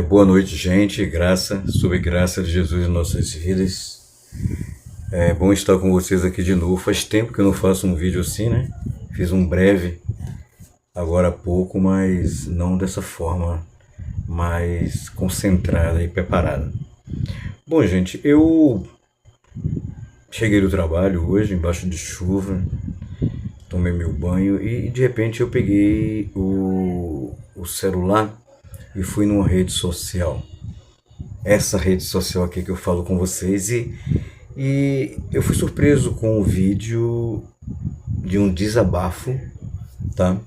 Boa noite, gente. Graça, sobre graça de Jesus em nossas vidas. É bom estar com vocês aqui de novo. Faz tempo que eu não faço um vídeo assim, né? Fiz um breve agora há pouco, mas não dessa forma mais concentrada e preparada. Bom, gente, eu cheguei do trabalho hoje, embaixo de chuva, tomei meu banho e de repente eu peguei o celular e fui numa rede social. Essa rede social aqui que eu falo com vocês e eu fui surpreso com o vídeo de um desabafo, tá?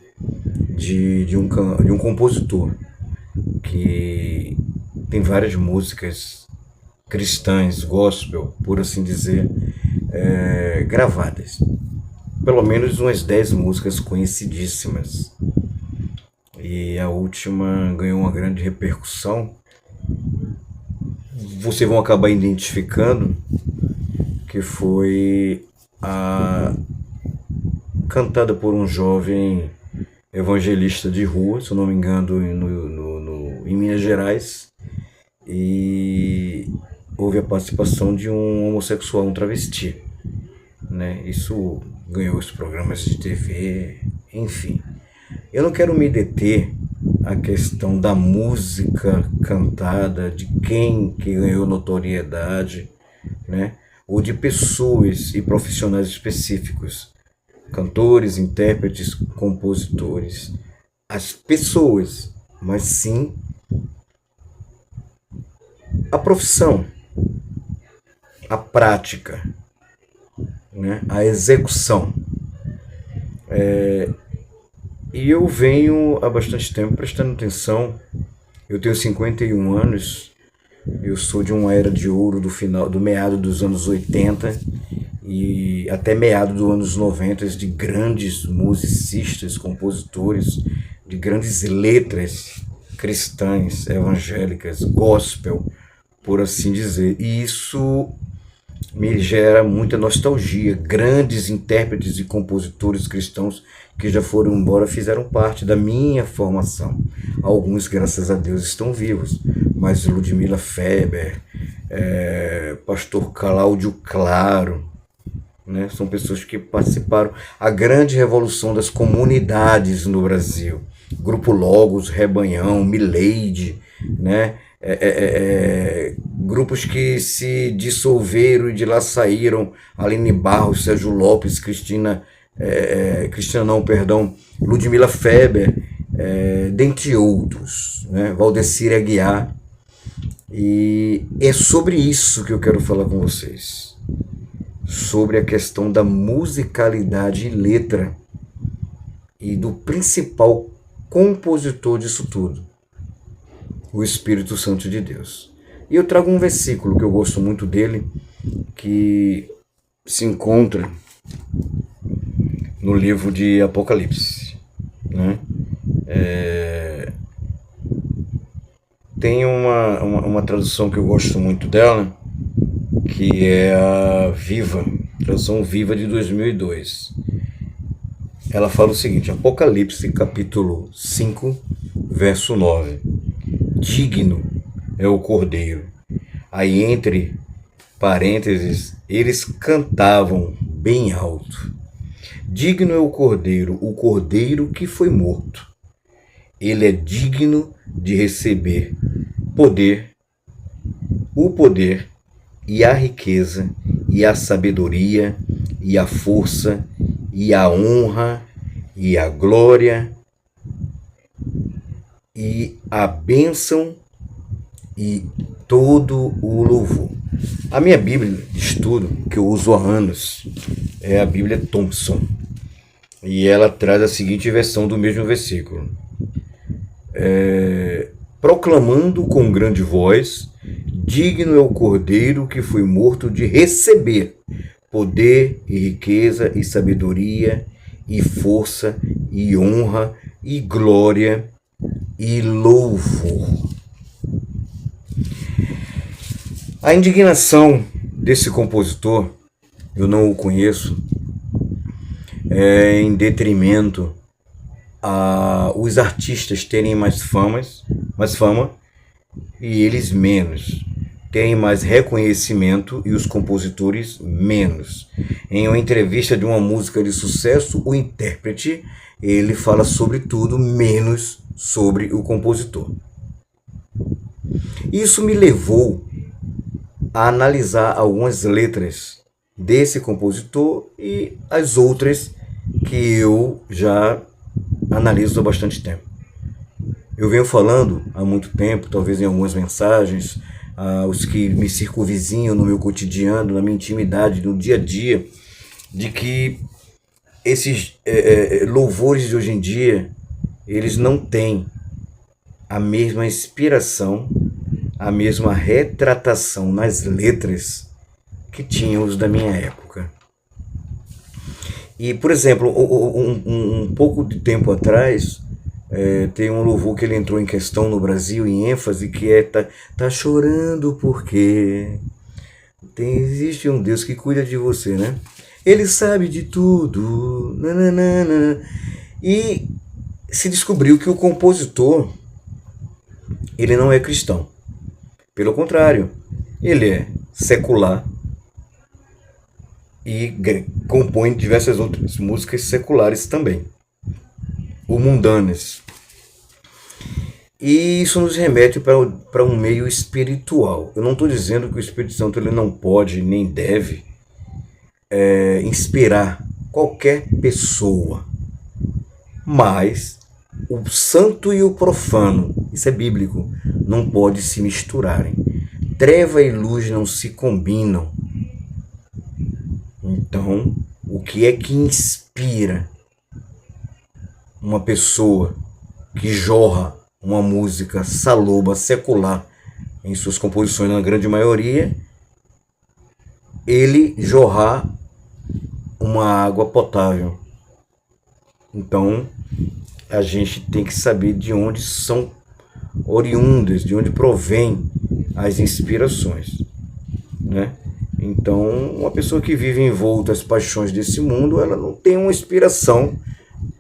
De um compositor que tem várias músicas cristãs, gospel, por assim dizer, gravadas. Pelo menos umas 10 músicas conhecidíssimas. E a última ganhou uma grande repercussão. Vocês vão acabar identificando que foi a cantada por um jovem evangelista de rua, se eu não me engano, em Minas Gerais, e houve a participação de um homossexual, um travesti, né? Isso ganhou os programas de TV, enfim. Eu não quero me deter à questão da música cantada, de quem que ganhou notoriedade, né? Ou de pessoas e profissionais específicos, cantores, intérpretes, compositores, as pessoas, mas sim a profissão, a prática, né? A execução. E eu venho há bastante tempo prestando atenção. Eu tenho 51 anos, eu sou de uma era de ouro do meado dos anos 80 e até meado dos anos 90, de grandes musicistas, compositores, de grandes letras cristãs, evangélicas, gospel, por assim dizer. E isso me gera muita nostalgia. Grandes intérpretes e compositores cristãos que já foram embora fizeram parte da minha formação. Alguns, graças a Deus, estão vivos, mas Ludmila Feber, Pastor Cláudio Claro, né, são pessoas que participaram a grande revolução das comunidades no Brasil. Grupo Logos, Rebanhão, Mileide, né? Grupos que se dissolveram e de lá saíram Aline Barros, Sérgio Lopes, Ludmila Feber, dentre outros, né? Valdecir Aguiar. E é sobre isso que eu quero falar com vocês, sobre a questão da musicalidade e letra e do principal compositor disso tudo, o Espírito Santo de Deus. E eu trago um versículo que eu gosto muito dele, que se encontra no livro de Apocalipse, né? Tem uma tradução que eu gosto muito dela, que é a Viva, tradução Viva de 2002. Ela fala o seguinte, Apocalipse capítulo 5, verso 9. Digno é o Cordeiro. Aí entre parênteses, eles cantavam bem alto. Digno é o Cordeiro que foi morto. Ele é digno de receber o poder e a riqueza e a sabedoria e a força e a honra e a glória e a bênção e todo o louvor. A minha Bíblia de estudo, que eu uso há anos, é a Bíblia Thompson. E ela traz a seguinte versão do mesmo versículo. Proclamando com grande voz, digno é o Cordeiro que foi morto de receber poder e riqueza e sabedoria e força e honra e glória e louvor. A indignação desse compositor, eu não o conheço, em detrimento a os artistas terem mais fama e eles menos. Têm mais reconhecimento e os compositores menos. Em uma entrevista de uma música de sucesso, o intérprete ele fala sobre tudo menos sobre o compositor. Isso me levou a analisar algumas letras desse compositor e as outras que eu já analiso há bastante tempo. Eu venho falando há muito tempo, talvez em algumas mensagens, os que me circunvizinham no meu cotidiano, na minha intimidade, no dia a dia, de que esses louvores de hoje em dia, eles não têm a mesma inspiração, a mesma retratação nas letras que tinham os da minha época. E, por exemplo, um pouco de tempo atrás, tem um louvor que ele entrou em questão no Brasil, em ênfase, que é tá chorando porque existe um Deus que cuida de você, né? Ele sabe de tudo. Nananana. E se descobriu que o compositor, ele não é cristão. Pelo contrário, ele é secular e compõe diversas outras músicas seculares também, ou mundanas. E isso nos remete para um meio espiritual. Eu não estou dizendo que o Espírito Santo ele não pode nem deve inspirar qualquer pessoa, mas o santo e o profano, isso é bíblico, não pode se misturarem. Treva e luz não se combinam. Então, o que é que inspira uma pessoa que jorra uma música saloba, secular, em suas composições, na grande maioria, ele jorrar uma água potável? Então, a gente tem que saber de onde são oriundas, de onde provém as inspirações, né? Então, uma pessoa que vive envolta às paixões desse mundo, ela não tem uma inspiração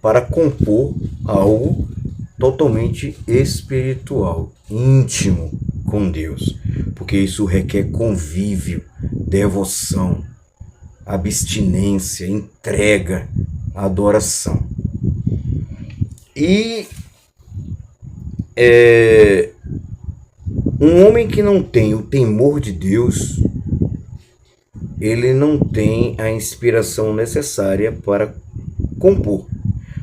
para compor algo totalmente espiritual, íntimo com Deus, porque isso requer convívio, devoção, abstinência, entrega, adoração. E um homem que não tem o temor de Deus, ele não tem a inspiração necessária para compor.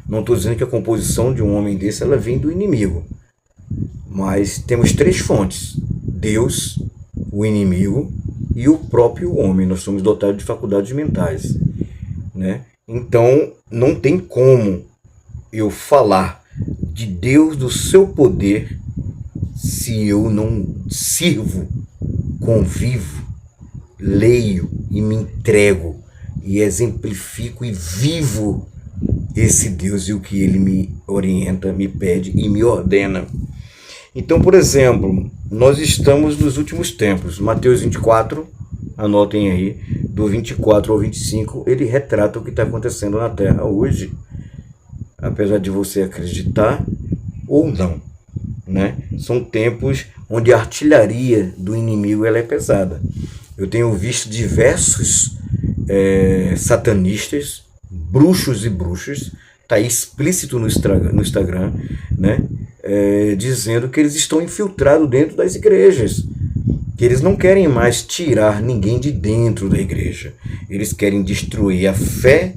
Não estou dizendo que a composição de um homem desse ela vem do inimigo, mas temos três fontes: Deus, o inimigo e o próprio homem. Nós somos dotados de faculdades mentais, né? Então não tem como eu falar de Deus, do seu poder, se eu não sirvo, convivo, leio e me entrego e exemplifico e vivo esse Deus e o que ele me orienta, me pede e me ordena. Então, por exemplo, nós estamos nos últimos tempos. Mateus 24, anotem aí, do 24 ao 25, ele retrata o que está acontecendo na Terra hoje, apesar de você acreditar ou não, né? São tempos onde a artilharia do inimigo ela é pesada. Eu tenho visto diversos satanistas, bruxos e bruxas, está explícito no Instagram, né? Dizendo que eles estão infiltrados dentro das igrejas, que eles não querem mais tirar ninguém de dentro da igreja, eles querem destruir a fé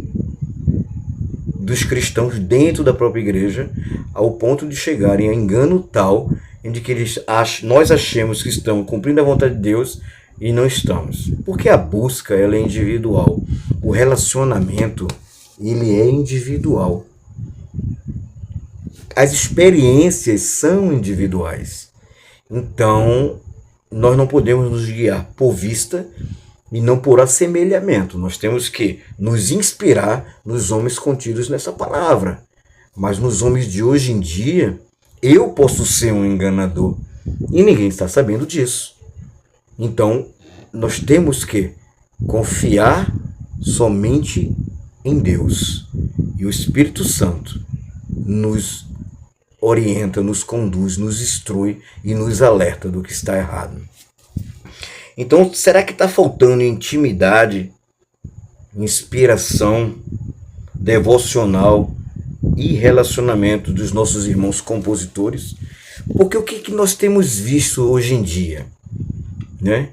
dos cristãos dentro da própria igreja, ao ponto de chegarem a engano tal em que nós achemos que estamos cumprindo a vontade de Deus e não estamos. Porque a busca ela é individual, o relacionamento ele é individual, as experiências são individuais. Então nós não podemos nos guiar por vista e não por assemelhamento. Nós temos que nos inspirar nos homens contidos nessa palavra. Mas nos homens de hoje em dia, eu posso ser um enganador e ninguém está sabendo disso. Então, nós temos que confiar somente em Deus. E o Espírito Santo nos orienta, nos conduz, nos instrui e nos alerta do que está errado. Então, será que está faltando intimidade, inspiração, devocional e relacionamento dos nossos irmãos compositores? Porque o que nós temos visto hoje em dia, né?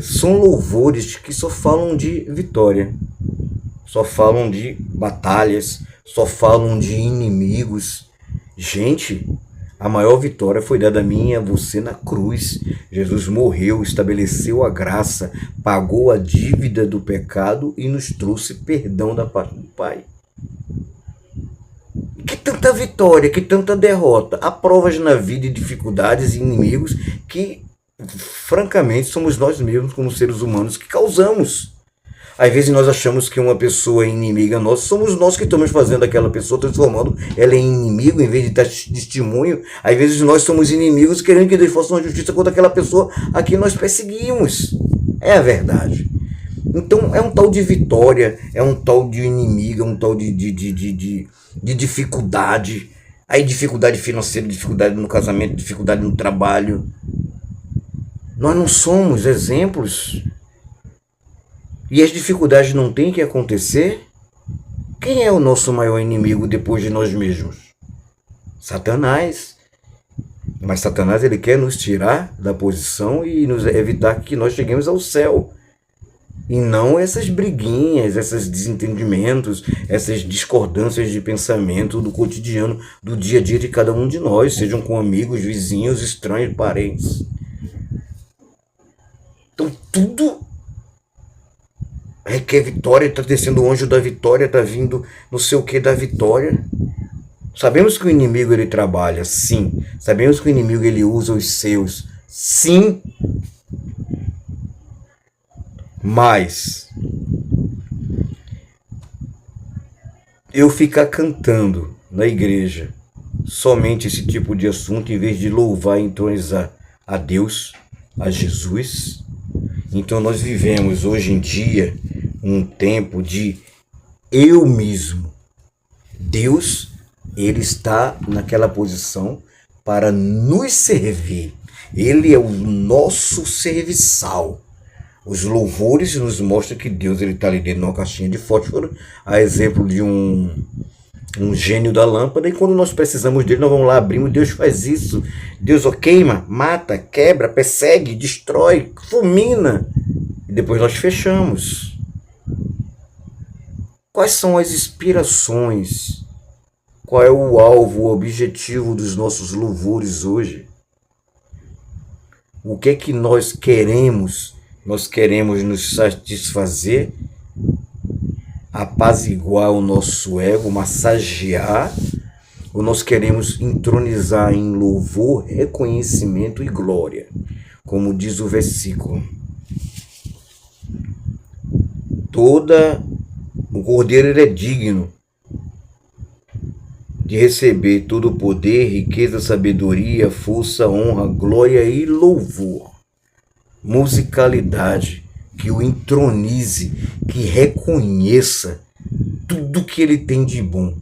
São louvores que só falam de vitória, só falam de batalhas, só falam de inimigos. Gente, a maior vitória foi dada a mim e a você na cruz. Jesus morreu, estabeleceu a graça, pagou a dívida do pecado e nos trouxe perdão da parte do Pai. Que tanta vitória, que tanta derrota. Há provas na vida e dificuldades e inimigos que, francamente, somos nós mesmos, como seres humanos, que causamos. Às vezes nós achamos que uma pessoa é inimiga nossa, somos nós que estamos fazendo aquela pessoa, transformando ela em inimigo em vez de dar testemunho. Às vezes nós somos inimigos querendo que Deus faça uma justiça contra aquela pessoa a quem nós perseguimos. É a verdade. Então é um tal de vitória, é um tal de inimigo, é um tal de dificuldade. Aí dificuldade financeira, dificuldade no casamento, dificuldade no trabalho. Nós não somos exemplos. E as dificuldades não têm que acontecer? Quem é o nosso maior inimigo depois de nós mesmos? Satanás. Mas Satanás ele quer nos tirar da posição e nos evitar que nós cheguemos ao céu. E não essas briguinhas, esses desentendimentos, essas discordâncias de pensamento do cotidiano, do dia a dia de cada um de nós, sejam com amigos, vizinhos, estranhos, parentes. Então tudo requer vitória, está descendo o anjo da vitória, está vindo não sei o que da vitória. Sabemos que o inimigo ele trabalha, sim. Sabemos que o inimigo ele usa os seus, sim. Mas eu ficar cantando na igreja somente esse tipo de assunto, em vez de louvar e entronizar a Deus, a Jesus. Então nós vivemos hoje em dia um tempo de eu mesmo. Deus, ele está naquela posição para nos servir. Ele é o nosso serviçal. Os louvores nos mostram que Deus está ali dentro de uma caixinha de fósforo, a exemplo de um gênio da lâmpada, e quando nós precisamos dele, nós vamos lá, abrimos, Deus faz isso. Deus queima, mata, quebra, persegue, destrói, fulmina. E depois nós fechamos. Quais são as inspirações? Qual é o alvo, o objetivo dos nossos louvores hoje? O que é que nós queremos? Nós queremos nos satisfazer, apaziguar o nosso ego, massagear, ou nós queremos entronizar em louvor, reconhecimento e glória, como diz o versículo. O Cordeiro ele é digno de receber todo o poder, riqueza, sabedoria, força, honra, glória e louvor. Musicalidade, que o entronize, que reconheça tudo que ele tem de bom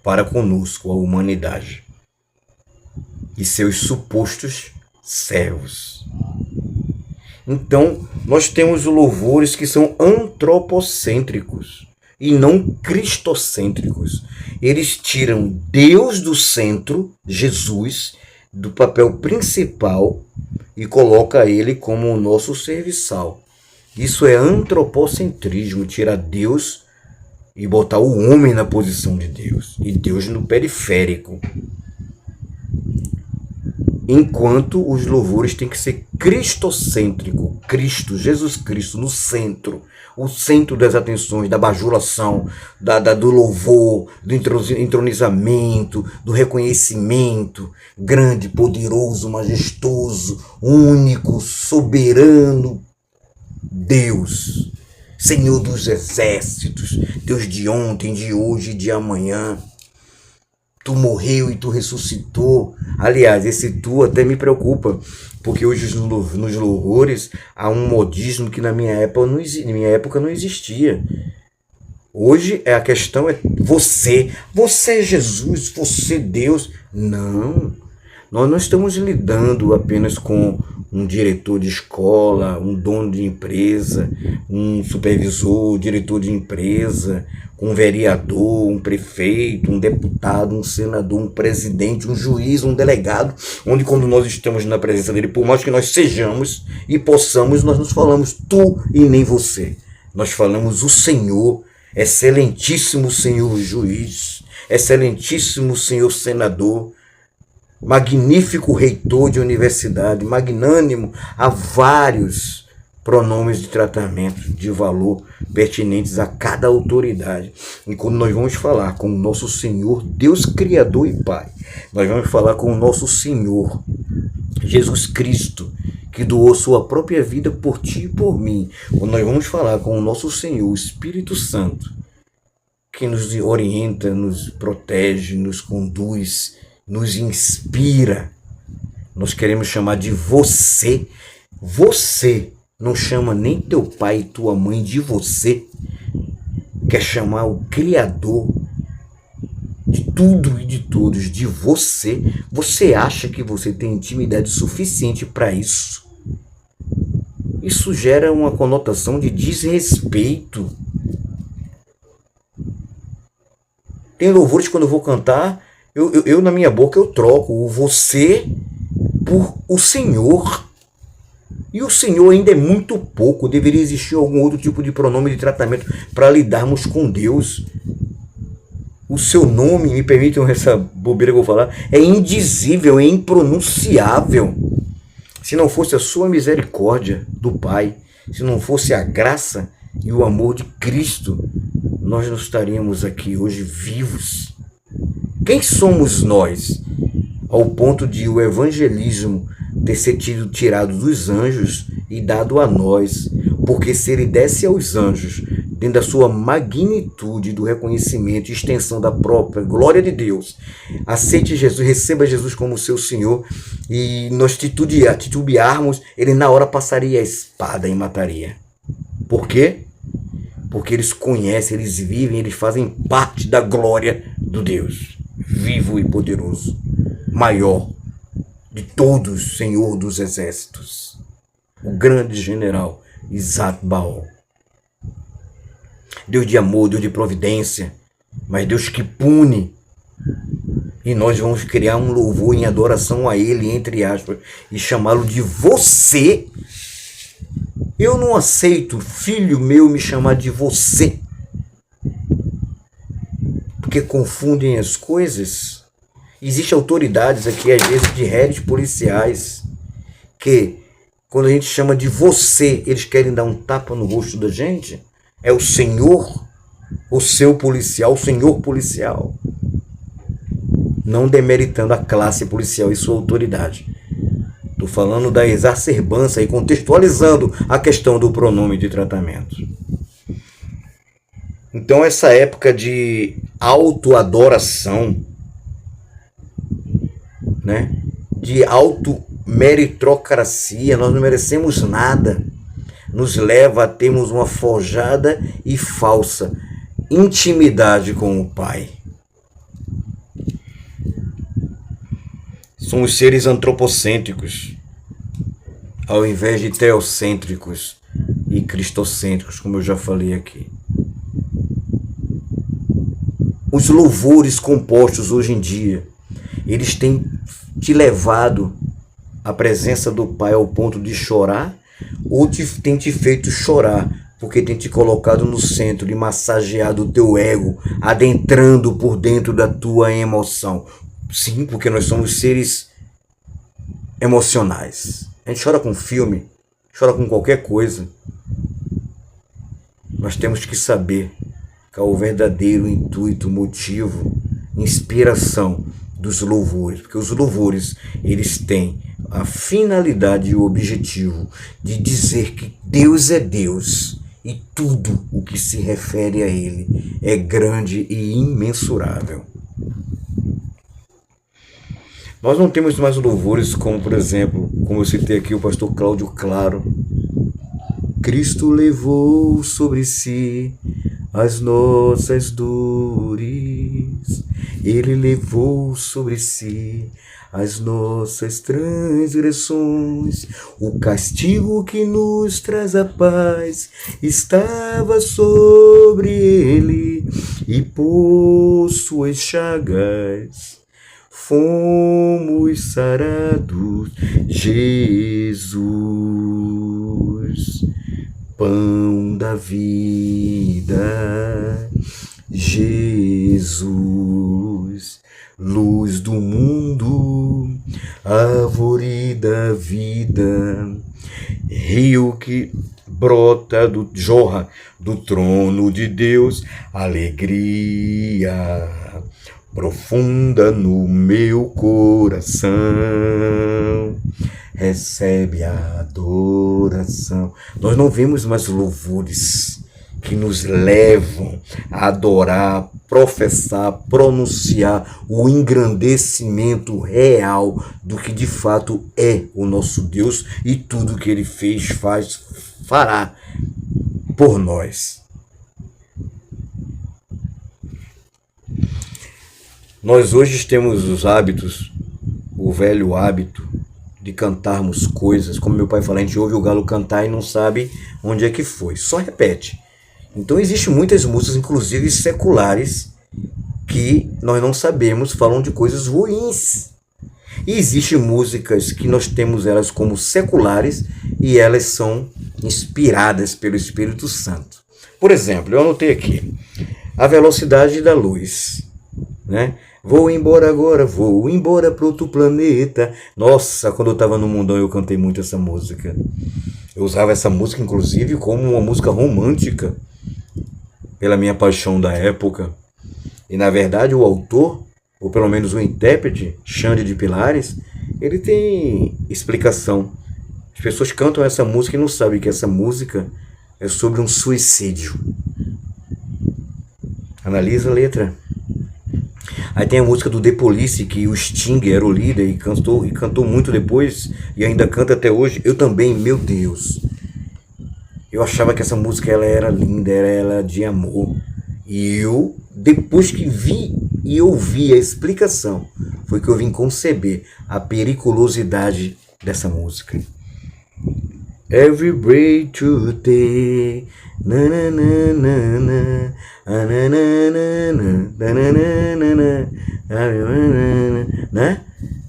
para conosco, a humanidade, e seus supostos servos. Então, nós temos louvores que são antropocêntricos e não cristocêntricos. Eles tiram Deus do centro, Jesus, do papel principal, e coloca ele como o nosso serviçal. Isso é antropocentrismo, tirar Deus e botar o homem na posição de Deus, e Deus no periférico. Enquanto os louvores têm que ser cristocêntrico, Cristo, Jesus Cristo no centro, o centro das atenções, da bajulação, do louvor, do entronizamento, do reconhecimento, grande, poderoso, majestoso, único, soberano, Deus, Senhor dos exércitos, Deus de ontem, de hoje e de amanhã. Tu morreu e tu ressuscitou. Aliás, esse tu até me preocupa, porque hoje nos louvores há um modismo que na minha época não existia. Hoje a questão é você é Jesus, você é Deus. Não, nós não estamos lidando apenas com um diretor de escola, um dono de empresa, um supervisor, diretor de empresa, um vereador, um prefeito, um deputado, um senador, um presidente, um juiz, um delegado, onde quando nós estamos na presença dele, por mais que nós sejamos e possamos, nós nos falamos tu e nem você. Nós falamos o Senhor, excelentíssimo Senhor juiz, excelentíssimo Senhor senador, magnífico reitor de universidade, magnânimo, há vários pronomes de tratamento de valor pertinentes a cada autoridade. E quando nós vamos falar com o nosso Senhor, Deus Criador e Pai, nós vamos falar com o nosso Senhor, Jesus Cristo, que doou sua própria vida por ti e por mim. Quando nós vamos falar com o nosso Senhor, o Espírito Santo, que nos orienta, nos protege, nos conduz, nos inspira. Nós queremos chamar de você. Você não chama nem teu pai e tua mãe de você. Quer chamar o Criador de tudo e de todos de você. Você acha que você tem intimidade suficiente para isso? Isso gera uma conotação de desrespeito. Tem louvores quando eu vou cantar, eu na minha boca eu troco o você por o Senhor. E o Senhor ainda é muito pouco, deveria existir algum outro tipo de pronome de tratamento para lidarmos com Deus. O seu nome, me permitam essa bobeira que eu vou falar, é indizível, é impronunciável. Se não fosse a sua misericórdia do Pai, se não fosse a graça e o amor de Cristo, nós não estaríamos aqui hoje vivos. Quem somos nós? Ao ponto de o evangelismo ter sido tirado dos anjos e dado a nós. Porque se ele desse aos anjos, dentro da sua magnitude do reconhecimento e extensão da própria glória de Deus, aceite Jesus, receba Jesus como seu Senhor, e nós titubearmos, ele na hora passaria a espada e mataria. Por quê? Porque eles conhecem, eles vivem, eles fazem parte da glória do Deus vivo e poderoso, maior de todos, Senhor dos exércitos, o grande general Isaac Baal. Deus de amor, Deus de providência, mas Deus que pune. E nós vamos criar um louvor em adoração a Ele, entre aspas, e chamá-lo de você. Eu não aceito, filho meu, me chamar de você. Porque confundem as coisas. Existem autoridades aqui, às vezes, de rédeos policiais, que, quando a gente chama de você, eles querem dar um tapa no rosto da gente. É o Senhor, o seu policial, o senhor policial. Não demeritando a classe policial e sua autoridade. Estou falando da exacerbância e contextualizando a questão do pronome de tratamento. Então, essa época de autoadoração, né, de automeritocracia, nós não merecemos nada, nos leva a termos uma forjada e falsa intimidade com o Pai. Somos seres antropocêntricos, ao invés de teocêntricos e cristocêntricos, como eu já falei aqui. Os louvores compostos hoje em dia, eles têm te levado à presença do Pai ao ponto de chorar, ou têm te feito chorar, porque tem te colocado no centro e massageado o teu ego, adentrando por dentro da tua emoção. Sim, porque nós somos seres emocionais. A gente chora com filme, chora com qualquer coisa. Nós temos que saber que é o verdadeiro intuito, motivo, inspiração dos louvores. Porque os louvores, eles têm a finalidade e o objetivo de dizer que Deus é Deus e tudo o que se refere a Ele é grande e imensurável. Nós não temos mais louvores como, por exemplo, como eu citei aqui, o pastor Cláudio Claro. Cristo levou sobre si as nossas dores. Ele levou sobre si as nossas transgressões. O castigo que nos traz a paz estava sobre ele, e por suas chagas fomos sarados. Jesus, pão da vida, Jesus, luz do mundo, árvore da vida, rio que brota, jorra do trono de Deus, alegria profunda no meu coração, recebe a adoração. Nós não vemos mais louvores que nos levam a adorar, professar, pronunciar o engrandecimento real do que de fato é o nosso Deus e tudo que Ele fez, faz, fará por nós. Nós hoje temos os hábitos, o velho hábito de cantarmos coisas, como meu pai fala, a gente ouve o galo cantar e não sabe onde é que foi, só repete. Então existem muitas músicas, inclusive seculares, que nós não sabemos, falam de coisas ruins. E existem músicas que nós temos elas como seculares e elas são inspiradas pelo Espírito Santo. Por exemplo, eu anotei aqui, A Velocidade da Luz, né? Vou embora agora, vou embora para outro planeta. Nossa, quando eu estava no mundão eu cantei muito essa música. Eu usava essa música, inclusive, como uma música romântica, pela minha paixão da época. E, na verdade, o autor, ou pelo menos o intérprete, Xande de Pilares, ele tem explicação. As pessoas cantam essa música e não sabem que essa música é sobre um suicídio. Analisa a letra. Aí tem a música do The Police, que o Sting era o líder e cantou muito depois, e ainda canta até hoje. Eu também, meu Deus. Eu achava que essa música ela era linda, era de amor. E eu, depois que vi e ouvi a explicação, foi que eu vim conceber a periculosidade dessa música. Every breath you take, na na na na na, na na na na, né?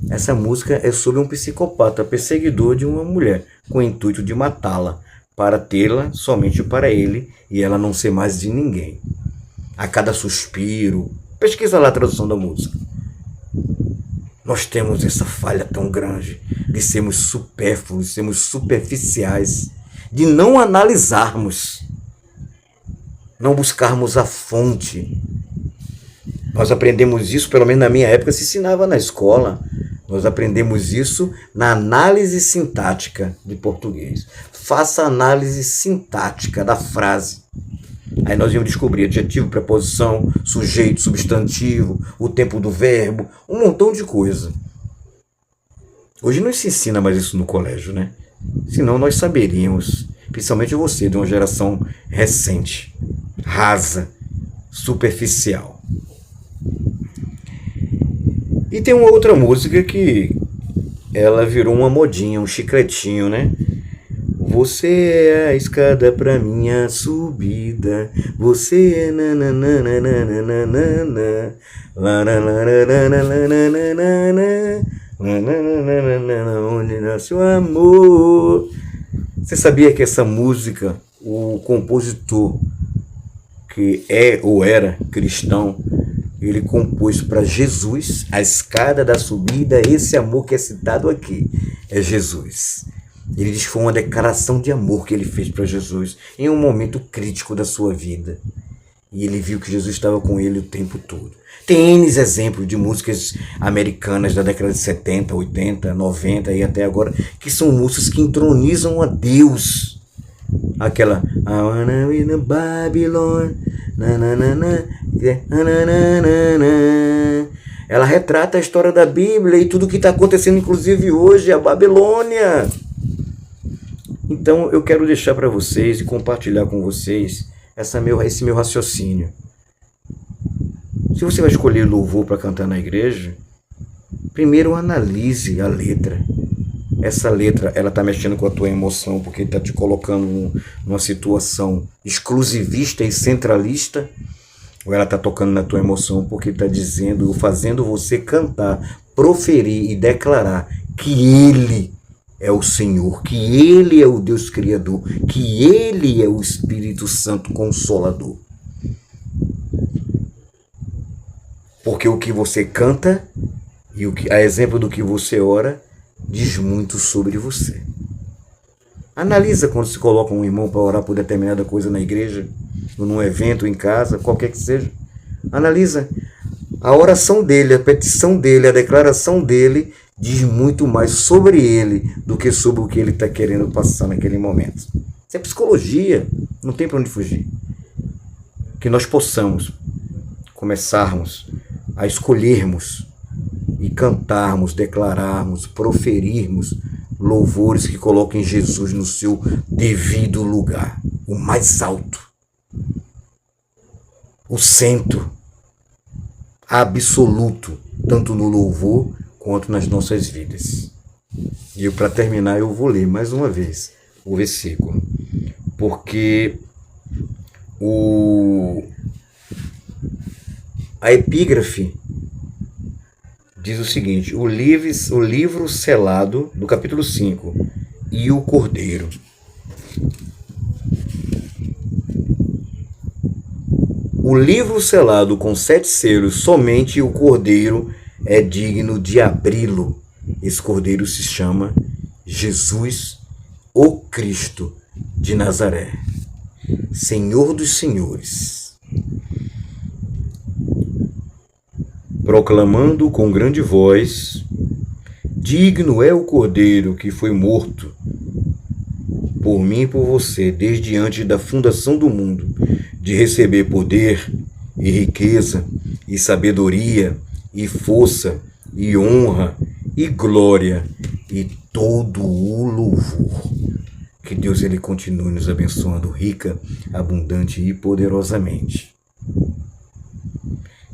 Essa música é sobre um psicopata perseguidor de uma mulher com o intuito de matá-la para tê-la somente para ele e ela não ser mais de ninguém. A cada suspiro, pesquisa lá a tradução da música. Nós temos essa falha tão grande de sermos supérfluos, de sermos superficiais, de não analisarmos, não buscarmos a fonte. Nós aprendemos isso, pelo menos na minha época, se ensinava na escola. Nós aprendemos isso na análise sintática de português. Faça a análise sintática da frase. Aí nós íamos descobrir adjetivo, preposição, sujeito, substantivo, o tempo do verbo, um montão de coisa. Hoje não se ensina mais isso no colégio, né? Senão nós saberíamos, principalmente você, de uma geração recente, rasa, superficial. E tem uma outra música que ela virou uma modinha, um chicletinho, né? Você é a escada pra minha subida. Você é onde nasce o amor. Você sabia que essa música, o compositor, que é ou era cristão, ele compôs para Jesus, a escada da subida, esse amor que é citado aqui é Jesus. Ele diz que foi uma declaração de amor que ele fez para Jesus em um momento crítico da sua vida. E ele viu que Jesus estava com ele o tempo todo. Tem N exemplos de músicas americanas da década de 70, 80, 90 e até agora, que são músicas que entronizam a Deus. Aquela I wanna be in Babylon, na, na, na, na, na, na, na, na. Ela retrata a história da Bíblia e tudo que está acontecendo, inclusive hoje, a Babilônia. Então eu quero deixar para vocês e compartilhar com vocês esse meu raciocínio. Se você vai escolher louvor para cantar na igreja, primeiro analise a letra. Essa letra, ela está mexendo com a tua emoção, porque está te colocando numa situação exclusivista e centralista, ou ela está tocando na tua emoção porque está dizendo, fazendo você cantar, proferir e declarar que Ele é o Senhor, que Ele é o Deus Criador, que Ele é o Espírito Santo Consolador. Porque o que você canta e a exemplo do que você ora diz muito sobre você. Analisa quando se coloca um irmão para orar por determinada coisa na igreja, ou num evento, em casa, qualquer que seja. Analisa. A oração dele, a petição dele, a declaração dele diz muito mais sobre ele do que sobre o que ele está querendo passar naquele momento. Isso é psicologia, não tem para onde fugir. Que nós possamos começarmos a escolhermos e cantarmos, declararmos, proferirmos louvores que coloquem Jesus no seu devido lugar, o mais alto, o centro absoluto, tanto no louvor quanto nas nossas vidas. E para terminar eu vou ler mais uma vez o versículo, porque a epígrafe diz o seguinte: o livro selado, do capítulo 5, e o cordeiro. O livro selado com 7 selos, somente o cordeiro é digno de abri-lo. Esse cordeiro se chama Jesus, o Cristo de Nazaré, Senhor dos senhores. Proclamando com grande voz: digno é o cordeiro que foi morto por mim e por você, desde antes da fundação do mundo, de receber poder e riqueza e sabedoria e força e honra e glória e todo o louvor. Que Deus ele continue nos abençoando rica, abundante e poderosamente.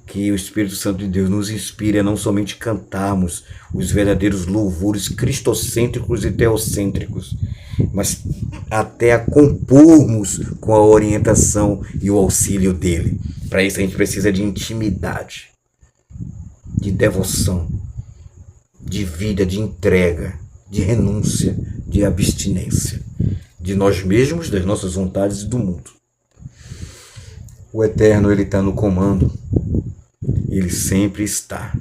Que o Espírito Santo de Deus nos inspire a não somente cantarmos os verdadeiros louvores cristocêntricos e teocêntricos, mas até a compormos com a orientação e o auxílio dele. Para isso a gente precisa de intimidade, de devoção, de vida, de entrega, de renúncia, de abstinência, de nós mesmos, das nossas vontades e do mundo. O Eterno, ele está no comando. Ele sempre está.